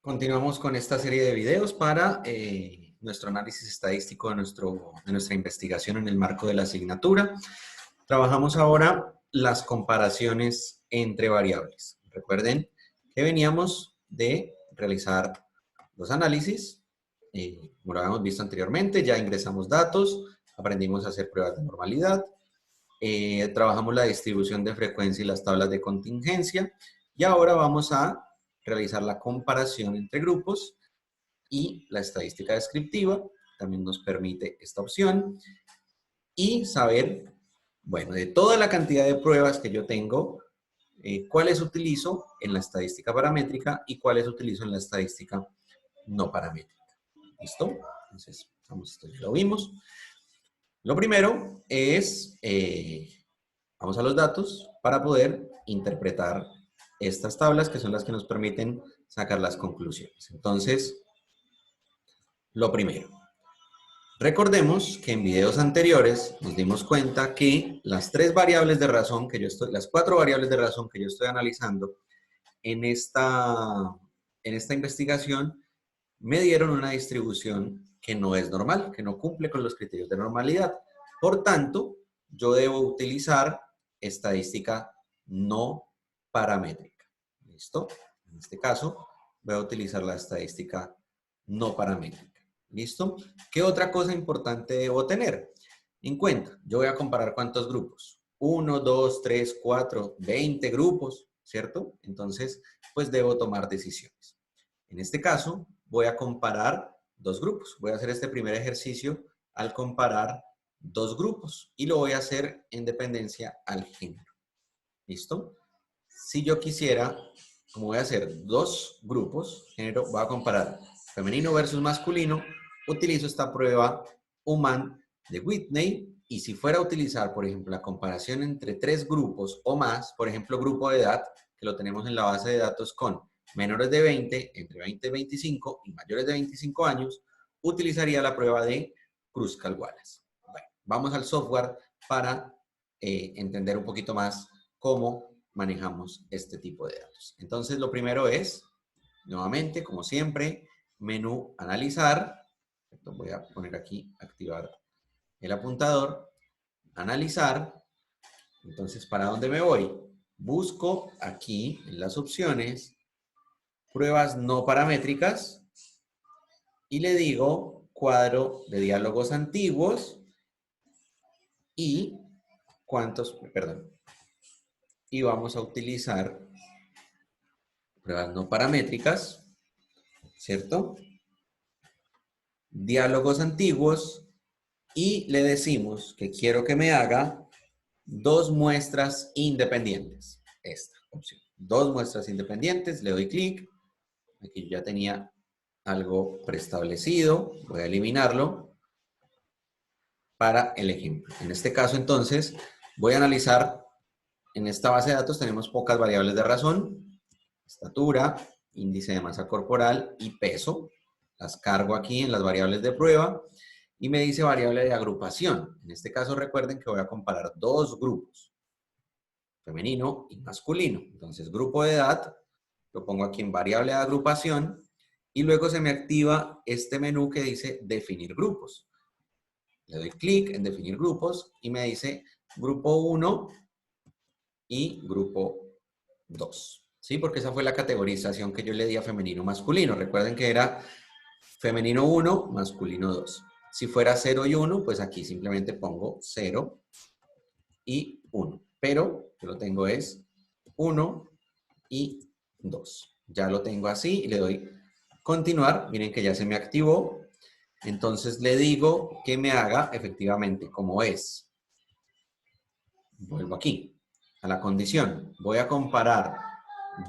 Continuamos con esta serie de videos para nuestro análisis estadístico de nuestra investigación en el marco de la asignatura. Trabajamos ahora las comparaciones entre variables. Recuerden que veníamos de realizar los análisis, como lo habíamos visto anteriormente, ya ingresamos datos, aprendimos a hacer pruebas de normalidad, trabajamos la distribución de frecuencia y las tablas de contingencia, y ahora vamos a realizar la comparación entre grupos y la estadística descriptiva, también nos permite esta opción, y saber, bueno, de toda la cantidad de pruebas que yo tengo, cuáles utilizo en la estadística paramétrica y cuáles utilizo en la estadística no paramétrica. ¿Listo? Entonces, esto ya lo vimos. Lo primero es, vamos a los datos para poder interpretar estas tablas que son las que nos permiten sacar las conclusiones. Entonces, lo primero. Recordemos que en videos anteriores nos dimos cuenta que las cuatro variables de razón que yo estoy analizando en esta investigación me dieron una distribución que no es normal, que no cumple con los criterios de normalidad. Por tanto, yo debo utilizar estadística no paramétrica. ¿Listo? En este caso, voy a utilizar la estadística no paramétrica. ¿Listo? ¿Qué otra cosa importante debo tener en cuenta? Yo voy a comparar cuántos grupos. 1, 2, 3, 4, 20 grupos, ¿cierto? Entonces, pues debo tomar decisiones. En este caso, voy a comparar dos grupos. Voy a hacer este primer ejercicio al comparar dos grupos y lo voy a hacer en dependencia al género. ¿Listo? Si yo quisiera, como voy a hacer dos grupos, género, voy a comparar femenino versus masculino, utilizo esta prueba Human de Whitney, y si fuera a utilizar, por ejemplo, la comparación entre tres grupos o más, por ejemplo, grupo de edad, que lo tenemos en la base de datos con menores de 20, entre 20 y 25 y mayores de 25 años, utilizaría la prueba de Kruskal-Wallis. Bueno, vamos al software para entender un poquito más cómo manejamos este tipo de datos. Entonces, lo primero es, nuevamente, como siempre, menú analizar. Voy a poner aquí, activar el apuntador, analizar. Entonces, ¿para dónde me voy? Busco aquí en las opciones pruebas no paramétricas y le digo cuadro de diálogos antiguos y y vamos a utilizar pruebas no paramétricas, ¿cierto? Diálogos antiguos y le decimos que quiero que me haga dos muestras independientes. Esta opción. Dos muestras independientes, le doy clic. Aquí ya tenía algo preestablecido, voy a eliminarlo para el ejemplo. En este caso, entonces, voy a analizar, en esta base de datos tenemos pocas variables de razón, estatura, índice de masa corporal y peso. Las cargo aquí en las variables de prueba y me dice variable de agrupación. En este caso, recuerden que voy a comparar dos grupos, femenino y masculino. Entonces, grupo de edad, lo pongo aquí en variable de agrupación y luego se me activa este menú que dice definir grupos. Le doy clic en definir grupos y me dice grupo 1 y grupo 2. ¿Sí? Porque esa fue la categorización que yo le di a femenino masculino. Recuerden que era femenino 1, masculino 2. Si fuera 0 y 1, pues aquí simplemente pongo 0 y 1. Pero yo lo tengo es 1 y 2. Ya lo tengo así y le doy continuar. Miren que ya se me activó. Entonces le digo que me haga efectivamente como es. Vuelvo aquí a la condición. Voy a comparar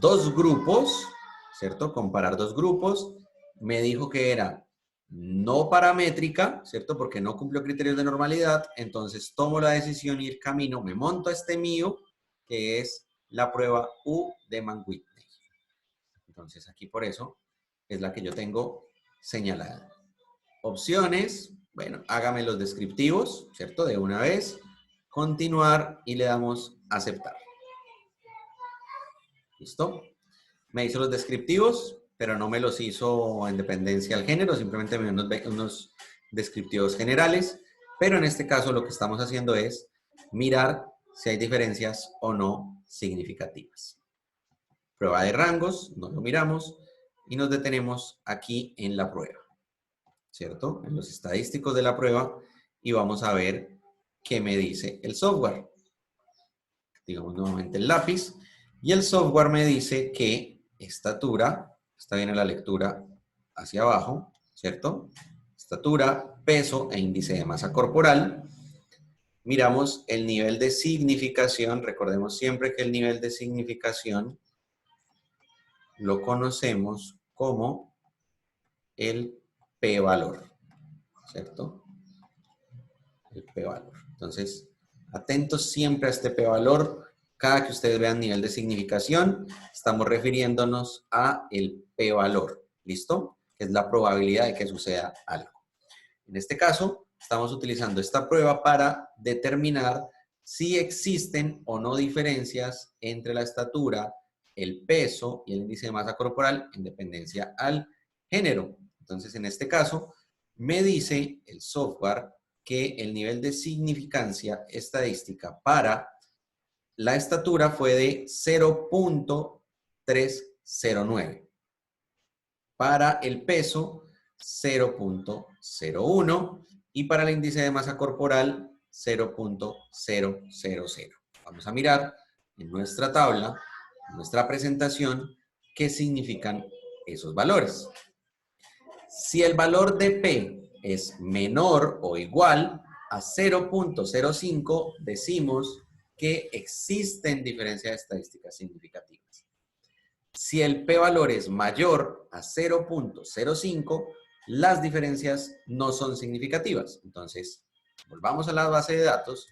dos grupos, ¿cierto? Comparar dos grupos. Me dijo que era no paramétrica, ¿cierto? Porque no cumplió criterios de normalidad. Entonces tomo la decisión y el camino, me monto a este mío, que es la prueba U de Mann-Whitney. Entonces aquí por eso es la que yo tengo señalada. Opciones, bueno, hágame los descriptivos, ¿cierto? De una vez. Continuar y le damos aceptar. ¿Listo? Me hizo los descriptivos. pero no me los hizo en dependencia al género, simplemente me dio unos descriptivos generales, pero en este caso lo que estamos haciendo es mirar si hay diferencias o no significativas. Prueba de rangos, no lo miramos y nos detenemos aquí en la prueba, ¿cierto? En los estadísticos de la prueba y vamos a ver qué me dice el software. Digamos nuevamente el lápiz y el software me dice que estatura, está bien en la lectura hacia abajo, ¿cierto? Estatura, peso e índice de masa corporal. Miramos el nivel de significación, recordemos siempre que el nivel de significación lo conocemos como el p-valor, ¿cierto? El p-valor. Entonces, atentos siempre a este p-valor. Cada que ustedes vean nivel de significación, estamos refiriéndonos a el p-valor, ¿listo? Que es la probabilidad de que suceda algo. En este caso, estamos utilizando esta prueba para determinar si existen o no diferencias entre la estatura, el peso y el índice de masa corporal en dependencia al género. Entonces, en este caso, me dice el software que el nivel de significancia estadística para la estatura fue de 0.309. Para el peso, 0.01 y para el índice de masa corporal 0.000. Vamos a mirar en nuestra tabla, en nuestra presentación, qué significan esos valores. Si el valor de P es menor o igual a 0.05, decimos que existen diferencias estadísticas significativas. Si el p-valor es mayor a 0.05, las diferencias no son significativas. Entonces, volvamos a la base de datos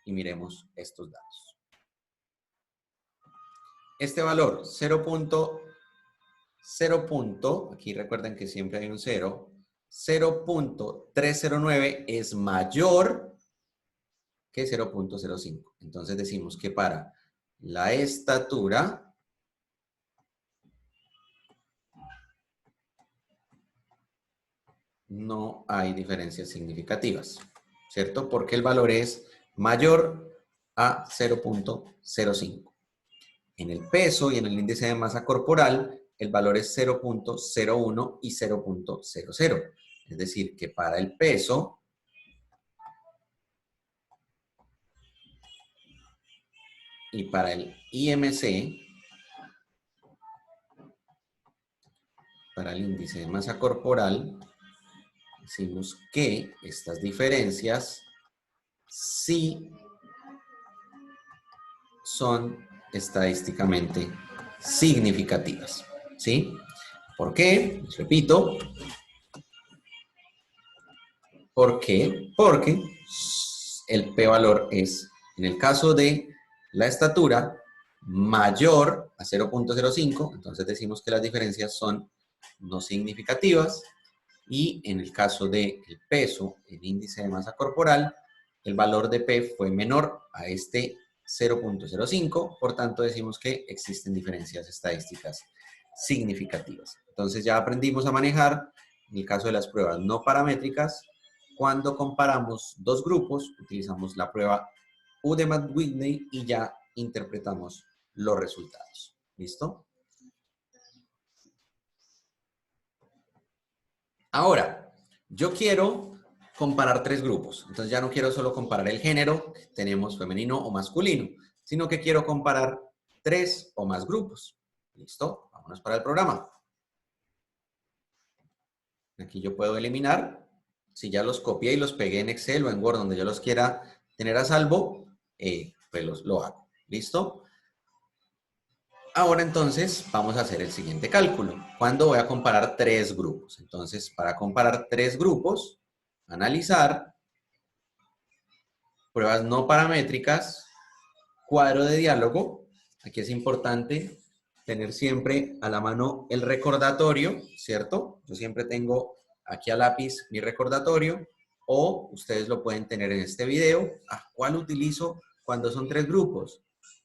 y miremos estos datos. Este valor, 0.0, aquí recuerden que siempre hay un 0, 0.309 es mayor que 0.05. Entonces decimos que para la estatura no hay diferencias significativas, ¿cierto? Porque el valor es mayor a 0.05. En el peso y en el índice de masa corporal, el valor es 0.01 y 0.00. Es decir, que para el peso y para el IMC, para el índice de masa corporal, decimos que estas diferencias sí son estadísticamente significativas, ¿sí? ¿Por qué? Les repito. ¿Por qué? Porque el p-valor es, en el caso de la estatura, mayor a 0.05, entonces decimos que las diferencias son no significativas, y en el caso del peso, el índice de masa corporal, el valor de P fue menor a este 0.05, por tanto decimos que existen diferencias estadísticas significativas. Entonces ya aprendimos a manejar, en el caso de las pruebas no paramétricas, cuando comparamos dos grupos, utilizamos la prueba U de Matt-Whitney y ya interpretamos los resultados. ¿Listo? Ahora, yo quiero comparar tres grupos. Entonces ya no quiero solo comparar el género, tenemos femenino o masculino, sino que quiero comparar tres o más grupos. ¿Listo? Vámonos para el programa. Aquí yo puedo eliminar. Si ya los copié y los pegué en Excel o en Word, donde yo los quiera tener a salvo, pues lo hago. ¿Listo? Ahora entonces vamos a hacer el siguiente cálculo. ¿Cuándo voy a comparar tres grupos? Entonces, para comparar tres grupos, analizar, pruebas no paramétricas, cuadro de diálogo. Aquí es importante tener siempre a la mano el recordatorio, ¿cierto? Yo siempre tengo aquí a lápiz mi recordatorio, o ustedes lo pueden tener en este video. ¿Cuál utilizo cuando son tres grupos?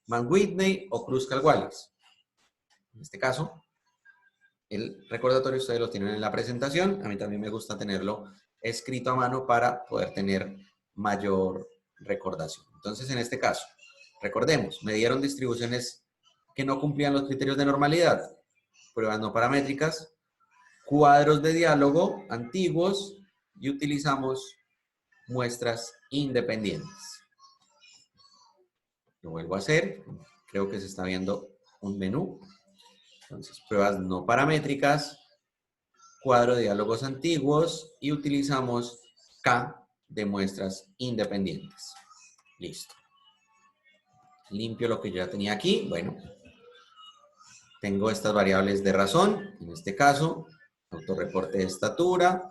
Mann-Whitney o Kruskal-Wallis. En este caso, El recordatorio ustedes lo tienen en la presentación. A mí también me gusta tenerlo escrito a mano para poder tener mayor recordación. Entonces, en este caso, recordemos, me dieron distribuciones que no cumplían los criterios de normalidad, pruebas no paramétricas, cuadros de diálogo antiguos y utilizamos muestras independientes. Lo vuelvo a hacer. Creo que se está viendo un menú. Entonces, pruebas no paramétricas, cuadro de diálogos antiguos y utilizamos K de muestras independientes. Listo. Limpio lo que yo ya tenía aquí. Bueno, tengo estas variables de razón. En este caso, autorreporte de estatura,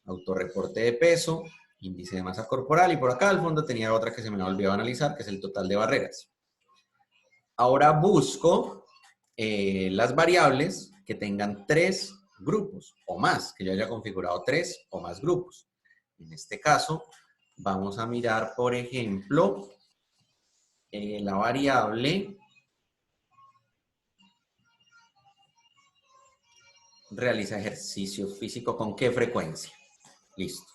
autorreporte de peso, índice de masa corporal y por acá al fondo tenía otra que se me había olvidado analizar, que es el total de barreras. Ahora busco las variables que tengan 3 grupos o más, que yo haya configurado 3 o más grupos. En este caso, vamos a mirar, por ejemplo, la variable realiza ejercicio físico, ¿con qué frecuencia? Listo.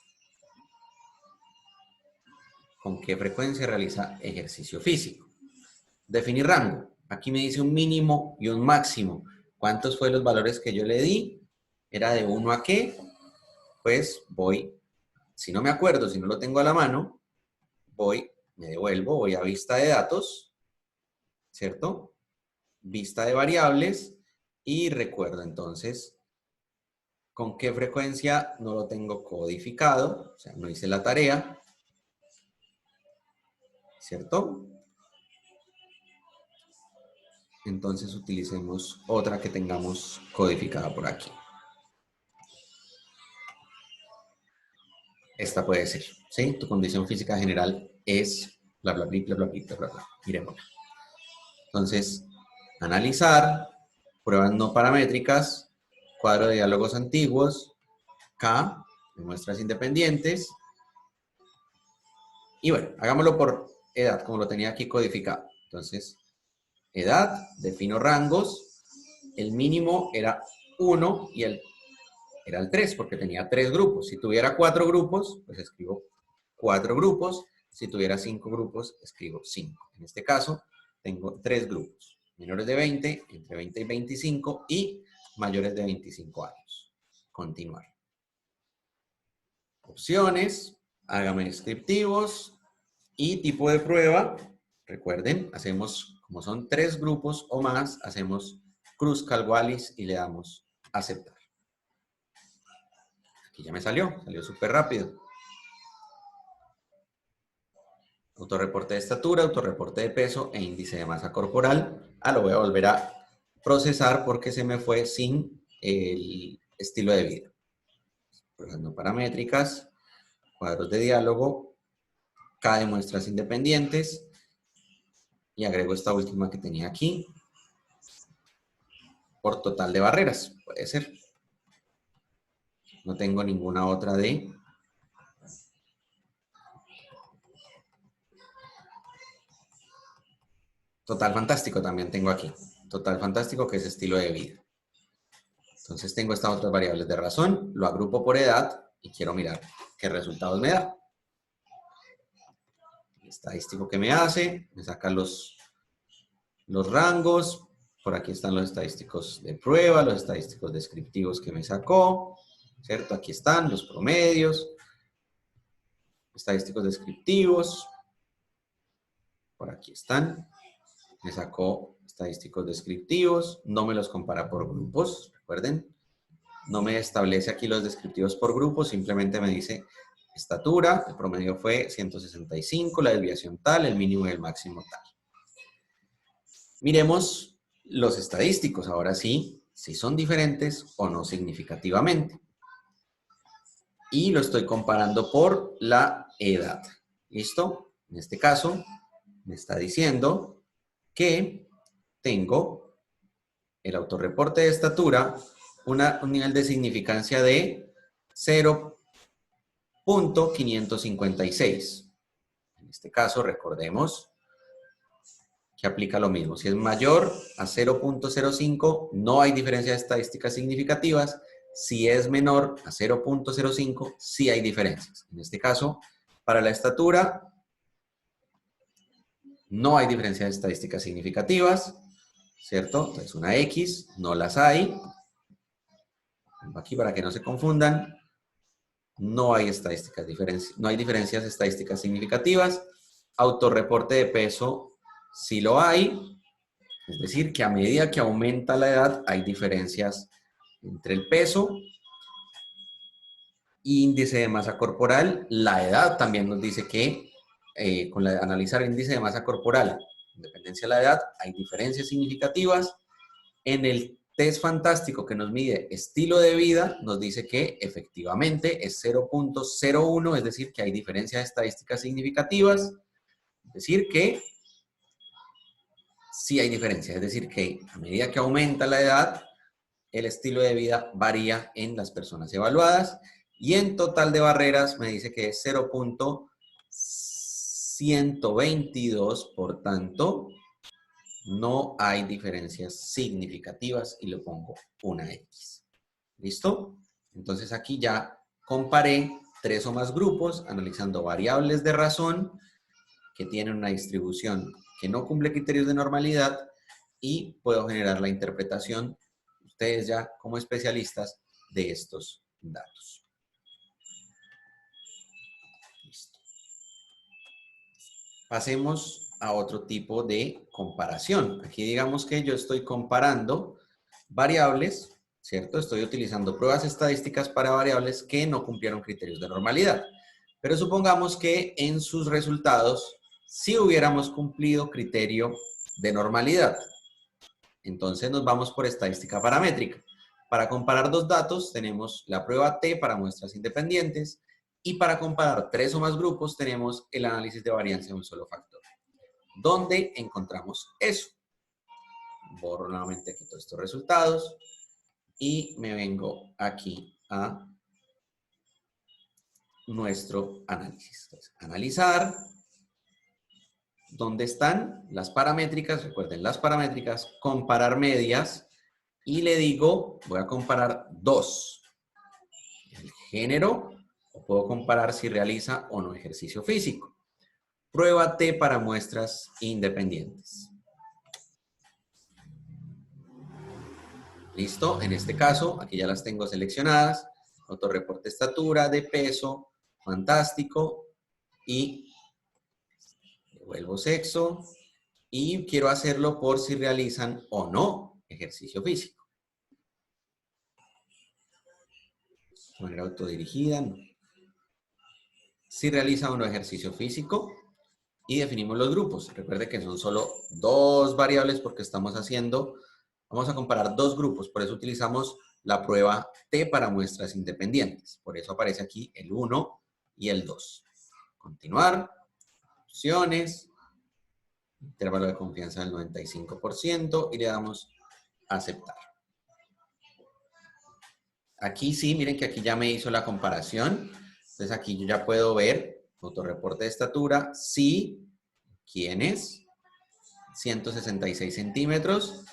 ¿Con qué frecuencia realiza ejercicio físico? Definir rango. Aquí me dice un mínimo y un máximo. ¿Cuántos fueron los valores que yo le di? ¿Era de 1 a qué? Pues voy, si no me acuerdo, si no lo tengo a la mano, me devuelvo, voy a vista de datos, ¿cierto? Vista de variables y recuerdo entonces con qué frecuencia no lo tengo codificado, o sea, no hice la tarea, ¿cierto? Entonces utilicemos otra que tengamos codificada por aquí. Esta puede ser, ¿sí? Tu condición física general es bla, bla, bla, bla, bla, bla, bla, bla. Miremosla. Entonces, analizar, pruebas no paramétricas, cuadro de diálogos antiguos, K, de muestras independientes. Y bueno, hagámoslo por edad, como lo tenía aquí codificado. Entonces, edad, defino rangos, el mínimo era 1 y era el 3, porque tenía 3 grupos. Si tuviera 4 grupos, pues escribo 4 grupos. Si tuviera 5 grupos, escribo 5. En este caso, tengo 3 grupos. Menores de 20, entre 20 y 25 y mayores de 25 años. Continuar. Opciones, hágame descriptivos y tipo de prueba. Recuerden, hacemos, como son 3 grupos o más, hacemos cruz Wallis y le damos aceptar. Aquí ya me salió súper rápido. Autorreporte de estatura, autorreporte de peso e índice de masa corporal. Lo voy a volver a procesar porque se me fue sin el estilo de vida. Pruebas no paramétricas, cuadros de diálogo, K de muestras independientes y agrego esta última que tenía aquí por total de barreras. Puede ser. No tengo ninguna otra de... Total fantástico también tengo aquí. Total fantástico, que es estilo de vida. Entonces tengo estas otras variables de razón, lo agrupo por edad y quiero mirar qué resultados me da. El estadístico que me hace, me saca los rangos. Por aquí están los estadísticos de prueba, los estadísticos descriptivos que me sacó, ¿cierto? Aquí están los promedios, estadísticos descriptivos. Por aquí están. Me sacó estadísticos descriptivos, no me los compara por grupos, recuerden. No me establece aquí los descriptivos por grupos, simplemente me dice estatura, el promedio fue 165, la desviación tal, el mínimo y el máximo tal. Miremos los estadísticos, ahora sí, si son diferentes o no significativamente. Y lo estoy comparando por la edad. ¿Listo? En este caso, me está diciendo que tengo el autorreporte de estatura, un nivel de significancia de 0.556. En este caso, recordemos, que aplica lo mismo. Si es mayor a 0.05, no hay diferencias estadísticas significativas. Si es menor a 0.05, sí hay diferencias. En este caso, para la estatura, no hay diferencias estadísticas significativas, ¿cierto? Entonces, una X, no las hay. Aquí para que no se confundan, no hay no hay diferencias estadísticas significativas. Autorreporte de peso, sí lo hay. Es decir, que a medida que aumenta la edad, hay diferencias entre el peso, índice de masa corporal. La edad también nos dice que con analizar el índice de masa corporal, en dependencia de la edad, hay diferencias significativas. En el test fantástico que nos mide estilo de vida, nos dice que efectivamente es 0.01, es decir, que hay diferencias estadísticas significativas. Es decir, que sí hay diferencias, es decir, que a medida que aumenta la edad, el estilo de vida varía en las personas evaluadas y en total de barreras me dice que es 0.122, por tanto, no hay diferencias significativas y le pongo una X. ¿Listo? Entonces aquí ya comparé 3 o más grupos analizando variables de razón que tienen una distribución que no cumple criterios de normalidad y puedo generar la interpretación, ustedes ya como especialistas, de estos datos. Listo. Pasemos a otro tipo de comparación. Aquí digamos que yo estoy comparando variables, ¿cierto? Estoy utilizando pruebas estadísticas para variables que no cumplieron criterios de normalidad. Pero supongamos que en sus resultados sí hubiéramos cumplido criterio de normalidad. Entonces nos vamos por estadística paramétrica. Para comparar dos datos tenemos la prueba T para muestras independientes y para comparar 3 o más grupos tenemos el análisis de varianza de un solo factor. ¿Dónde encontramos eso? Borro nuevamente aquí todos estos resultados y me vengo aquí a nuestro análisis. Entonces, analizar. ¿Dónde están las paramétricas? Recuerden las paramétricas, comparar medias y le digo, voy a comparar dos. El género, o puedo comparar si realiza o no ejercicio físico. Prueba T para muestras independientes. ¿Listo? En este caso, aquí ya las tengo seleccionadas. Autorreporte estatura, de peso, fantástico. Y devuelvo sexo. Y quiero hacerlo por si realizan o no ejercicio físico. De manera autodirigida, no. Si realiza o no ejercicio físico. Y definimos los grupos. Recuerde que son solo dos variables porque estamos haciendo, vamos a comparar dos grupos, por eso utilizamos la prueba T para muestras independientes. Por eso aparece aquí el 1 y el 2. Continuar, opciones, intervalo de confianza del 95% y le damos aceptar. Aquí sí, miren que aquí ya me hizo la comparación. Entonces aquí yo ya puedo ver, autorreporte de estatura, sí, ¿quiénes? 166 centímetros.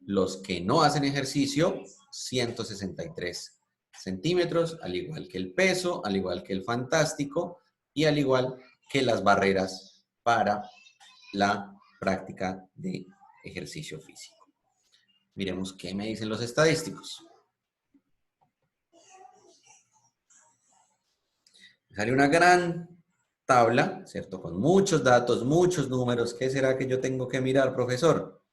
Los que no hacen ejercicio, 163 centímetros, al igual que el peso, al igual que el fantástico y al igual que las barreras para la práctica de ejercicio físico. Miremos qué me dicen los estadísticos. Me sale una gran tabla, ¿cierto? Con muchos datos, muchos números. ¿Qué será que yo tengo que mirar, profesor?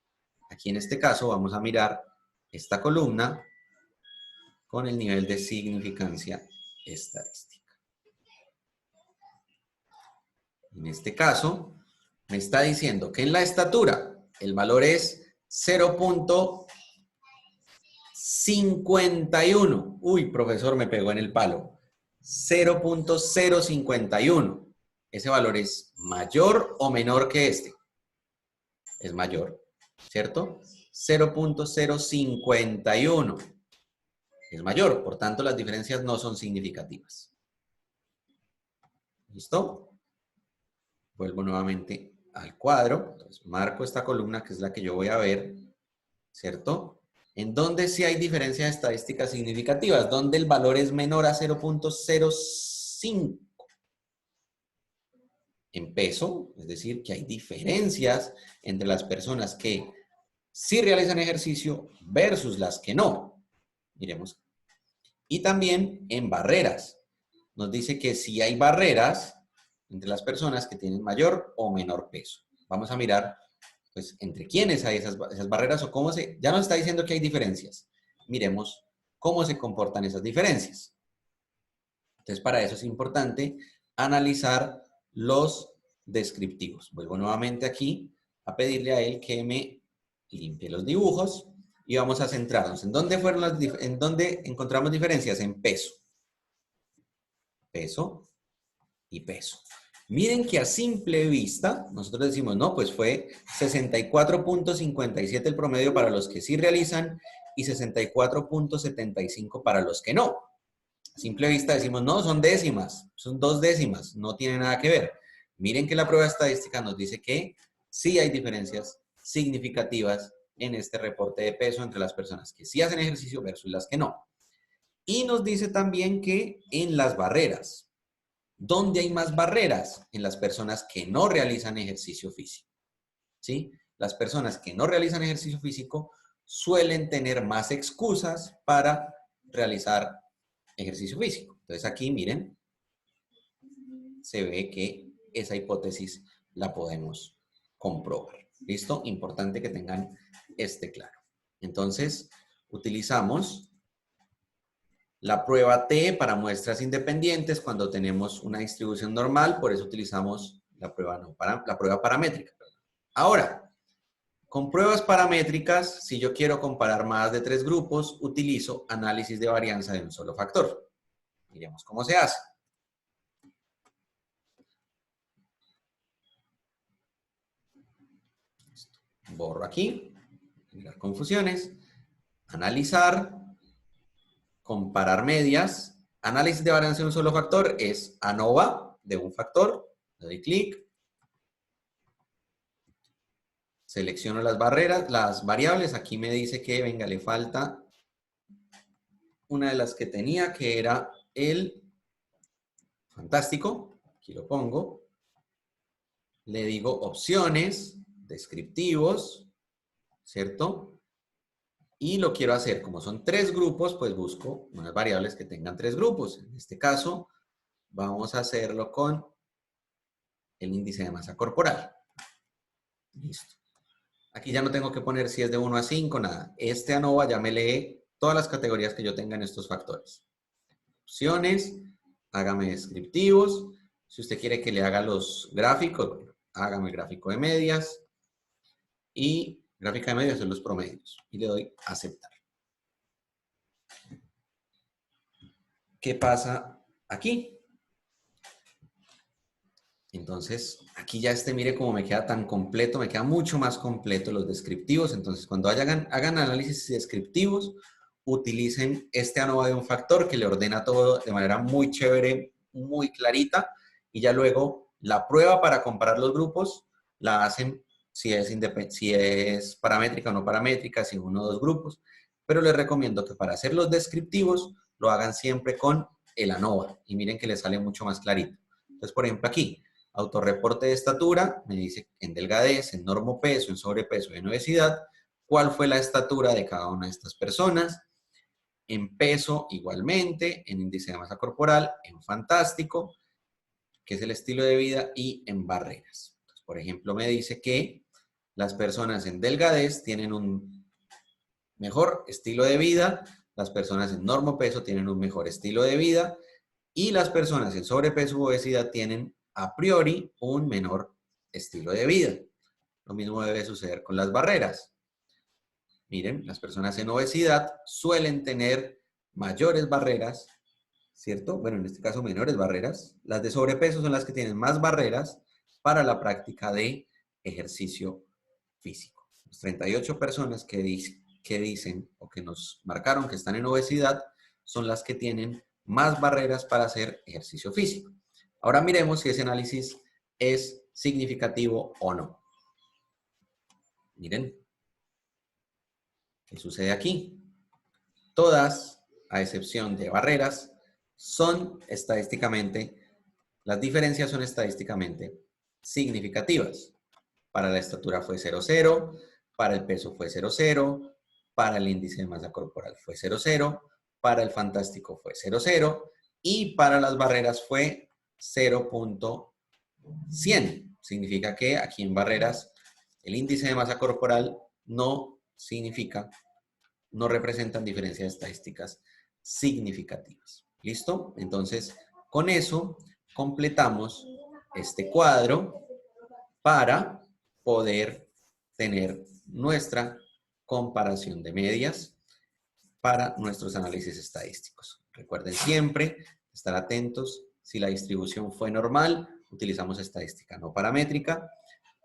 Aquí en este caso vamos a mirar esta columna con el nivel de significancia estadística. En este caso, me está diciendo que en la estatura el valor es 0.51. Uy, profesor, me pegó en el palo. 0.051. Ese valor es mayor o menor que este. Es mayor, ¿cierto? 0.051. Es mayor, por tanto las diferencias no son significativas. ¿Listo? Vuelvo nuevamente al cuadro, entonces marco esta columna que es la que yo voy a ver, ¿cierto? En donde sí hay diferencias estadísticas significativas, donde el valor es menor a 0.05 en peso, es decir, que hay diferencias entre las personas que sí realizan ejercicio versus las que no. Miremos. Y también en barreras. Nos dice que sí hay barreras entre las personas que tienen mayor o menor peso. Vamos a mirar, pues, entre quiénes hay esas barreras o cómo se... Ya nos está diciendo que hay diferencias. Miremos cómo se comportan esas diferencias. Entonces, para eso es importante analizar los descriptivos. Vuelvo nuevamente aquí a pedirle a él que me limpie los dibujos y vamos a centrarnos. ¿En dónde encontramos diferencias? En peso. Peso y peso. Miren que a simple vista, nosotros decimos, no, pues fue 64.57 el promedio para los que sí realizan y 64.75 para los que no. A simple vista decimos, no, son décimas, son 2 décimas, no tiene nada que ver. Miren que la prueba estadística nos dice que sí hay diferencias significativas en este reporte de peso entre las personas que sí hacen ejercicio versus las que no. Y nos dice también que en las barreras, ¿dónde hay más barreras? En las personas que no realizan ejercicio físico. ¿Sí? Las personas que no realizan ejercicio físico suelen tener más excusas para realizar ejercicio físico. Entonces aquí, miren, se ve que esa hipótesis la podemos comprobar. ¿Listo? Importante que tengan claro. Entonces, utilizamos la prueba T para muestras independientes cuando tenemos una distribución normal, por eso utilizamos la prueba paramétrica. Ahora, con pruebas paramétricas, si yo quiero comparar más de 3 grupos, utilizo análisis de varianza de un solo factor. Miremos cómo se hace. Borro aquí, mirar confusiones, analizar, comparar medias. Análisis de varianza de un solo factor es ANOVA de un factor. Le doy clic. Selecciono las barreras, las variables. Aquí me dice que, venga, le falta una de las que tenía, que era el fantástico. Aquí lo pongo. Le digo opciones, descriptivos, ¿cierto? Y lo quiero hacer, como son 3 grupos, pues busco unas variables que tengan 3 grupos. En este caso, vamos a hacerlo con el índice de masa corporal. Listo. Aquí ya no tengo que poner si es de 1 a 5, nada. ANOVA ya me lee todas las categorías que yo tenga en estos factores. Opciones, hágame descriptivos. Si usted quiere que le haga los gráficos, hágame gráfico de medias. Y gráfica de medias son los promedios. Y le doy a aceptar. ¿Qué pasa aquí? Entonces, aquí ya mire cómo me queda tan completo, me queda mucho más completo los descriptivos. Entonces, cuando hagan análisis descriptivos, utilicen ANOVA de un factor que le ordena todo de manera muy chévere, muy clarita, y ya luego la prueba para comparar los grupos la hacen si es paramétrica o no paramétrica, si uno o dos grupos, pero les recomiendo que para hacer los descriptivos lo hagan siempre con el ANOVA, y miren que les sale mucho más clarito. Entonces, por ejemplo, aquí, autorreporte de estatura, me dice en delgadez, en normopeso, en sobrepeso y en obesidad, cuál fue la estatura de cada una de estas personas, en peso igualmente, en índice de masa corporal, en fantástico, que es el estilo de vida, y en barreras. Entonces, por ejemplo, me dice que las personas en delgadez tienen un mejor estilo de vida, las personas en normopeso tienen un mejor estilo de vida, y las personas en sobrepeso u obesidad tienen a priori un menor estilo de vida. Lo mismo debe suceder con las barreras. Miren, las personas en obesidad suelen tener mayores barreras, ¿cierto? Bueno, en este caso menores barreras. Las de sobrepeso son las que tienen más barreras para la práctica de ejercicio físico. Las 38 personas que dicen o que nos marcaron que están en obesidad son las que tienen más barreras para hacer ejercicio físico. Ahora miremos si ese análisis es significativo o no. Miren, ¿qué sucede aquí? Todas, a excepción de barreras, son estadísticamente, las diferencias son estadísticamente significativas. Para la estatura fue 0,0, para el peso fue 0,0, para el índice de masa corporal fue 0,0, para el fantástico fue 0,0 y para las barreras fue 0,100. Significa que aquí en barreras el índice de masa corporal no significa, no representan diferencias estadísticas significativas. ¿Listo? Entonces, con eso completamos este cuadro para poder tener nuestra comparación de medias para nuestros análisis estadísticos. Recuerden siempre estar atentos. Si la distribución fue normal, utilizamos estadística no paramétrica.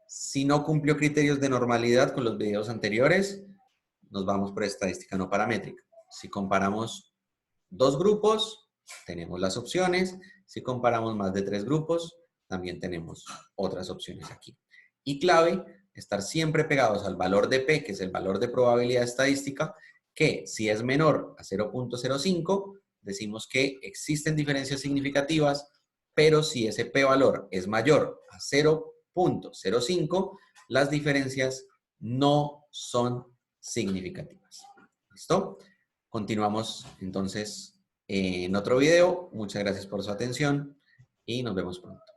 Si no cumplió criterios de normalidad con los videos anteriores, nos vamos por estadística no paramétrica. Si comparamos dos grupos, tenemos las opciones. Si comparamos más de 3 grupos, también tenemos otras opciones aquí. Y clave, estar siempre pegados al valor de P, que es el valor de probabilidad estadística, que si es menor a 0,05, decimos que existen diferencias significativas, pero si ese P valor es mayor a 0,05, las diferencias no son significativas. ¿Listo? Continuamos entonces en otro video. Muchas gracias por su atención y nos vemos pronto.